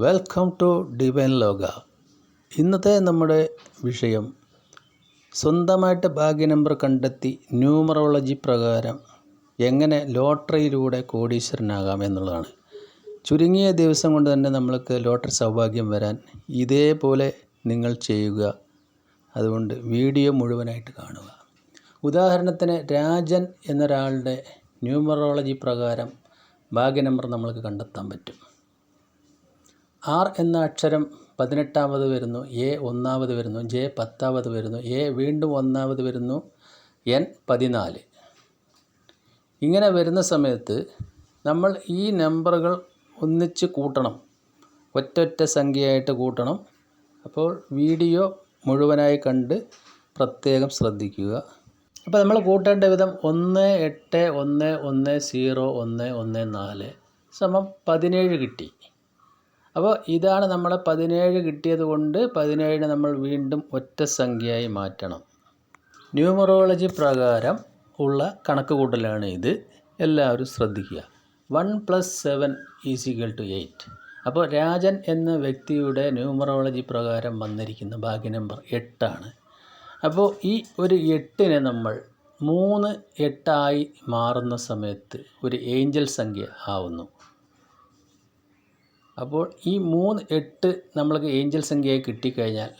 Welcome to divine ലോക. ഇന്നത്തെ നമ്മുടെ വിഷയം സ്വന്തമായിട്ട് ഭാഗ്യ നമ്പർ കണ്ടെത്തി ന്യൂമറോളജി പ്രകാരം എങ്ങനെ ലോട്ടറിയിലൂടെ കോടീശ്വരനാകാം എന്നുള്ളതാണ്. ചുരുങ്ങിയ ദിവസം കൊണ്ട് തന്നെ നമ്മൾക്ക് ലോട്ടറി സൗഭാഗ്യം വരാൻ ഇതേപോലെ നിങ്ങൾ ചെയ്യുക. അതുകൊണ്ട് വീഡിയോ മുഴുവനായിട്ട് കാണുക. ഉദാഹരണത്തിന് രാജൻ എന്നൊരാളുടെ ന്യൂമറോളജി പ്രകാരം ഭാഗ്യ നമ്പർ നമ്മൾക്ക് കണ്ടെത്താൻ പറ്റും. ആർ എന്ന അക്ഷരം 18ാമത് വരുന്നു, എ 1ാമത് വരുന്നു, ജെ 10ാമത് വരുന്നു, എ വീണ്ടും 1ാമത് വരുന്നു, എൻ 14. ഇങ്ങനെ വരുന്ന സമയത്ത് നമ്മൾ ഈ നമ്പറുകൾ ഒന്നിച്ച് കൂട്ടണം, ഒറ്റ സംഖ്യയായിട്ട് കൂട്ടണം. അപ്പോൾ വീഡിയോ മുഴുവനായി കണ്ട് പ്രത്യേകം ശ്രദ്ധിക്കുക. അപ്പോൾ നമ്മൾ കൂട്ടേണ്ട വിധം 1811014 17 കിട്ടി. അപ്പോൾ ഇതാണ് നമ്മളെ 17 കിട്ടിയത് കൊണ്ട് 17 നമ്മൾ വീണ്ടും ഒറ്റ സംഖ്യയായി മാറ്റണം. ന്യൂമറോളജി പ്രകാരം ഉള്ള കണക്ക് കൂട്ടലാണ് ഇത്. എല്ലാവരും ശ്രദ്ധിക്കുക. 1 + 7 = 8. അപ്പോൾ രാജൻ എന്ന വ്യക്തിയുടെ ന്യൂമറോളജി പ്രകാരം വന്നിരിക്കുന്ന ഭാഗ്യ നമ്പർ 8 ആണ്. അപ്പോൾ ഈ ഒരു 8നെ നമ്മൾ 3 8 മാറുന്ന സമയത്ത് ഒരു ഏഞ്ചൽ സംഖ്യ ആവുന്നു. അപ്പോൾ ഈ 3 8 നമ്മൾക്ക് ഏഞ്ചൽ സംഖ്യയായി കിട്ടിക്കഴിഞ്ഞാൽ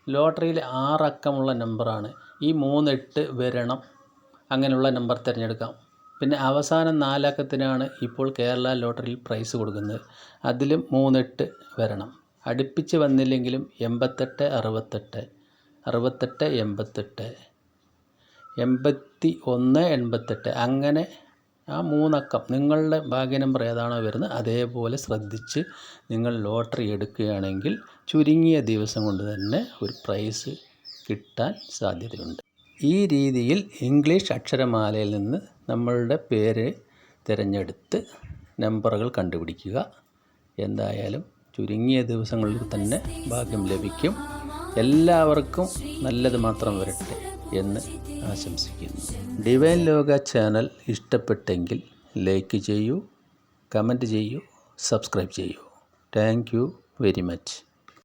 ലോട്ടറിയിൽ 6 അക്കമുള്ള നമ്പറാണ്. ഈ 3 8 വരണം, അങ്ങനെയുള്ള നമ്പർ തിരഞ്ഞെടുക്കാം. പിന്നെ അവസാനം 4 അക്കത്തിനാണ് ഇപ്പോൾ കേരള ലോട്ടറിയിൽ പ്രൈസ് കൊടുക്കുന്നത്. അതിലും 3 8 വരണം. അടുപ്പിച്ച് വന്നില്ലെങ്കിലും 88 68 68 88 81 88 അങ്ങനെ ആ 3 അക്കം നിങ്ങളുടെ ഭാഗ്യ നമ്പർ ഏതാണോ വരുന്നത് അതേപോലെ ശ്രദ്ധിച്ച് നിങ്ങൾ ലോട്ടറി എടുക്കുകയാണെങ്കിൽ ചുരുങ്ങിയ ദിവസം കൊണ്ട് തന്നെ ഒരു പ്രൈസ് കിട്ടാൻ സാധ്യതയുണ്ട്. ഈ രീതിയിൽ ഇംഗ്ലീഷ് അക്ഷരമാലയിൽ നിന്ന് നമ്മളുടെ പേര് തിരഞ്ഞെടുത്ത് നമ്പറുകൾ കണ്ടുപിടിക്കുക. എന്തായാലും ചുരുങ്ങിയ ദിവസങ്ങളിൽ തന്നെ ഭാഗ്യം ലഭിക്കും. എല്ലാവർക്കും നല്ലത് മാത്രം വരട്ടെ എന്ന് ആശംസിക്കുന്നു. ഡിവൈൻ ലോക ചാനൽ ഇഷ്ടപ്പെട്ടെങ്കിൽ ലൈക്ക് ചെയ്യൂ, കമൻറ്റ് ചെയ്യൂ, സബ്സ്ക്രൈബ് ചെയ്യൂ. Thank you very much.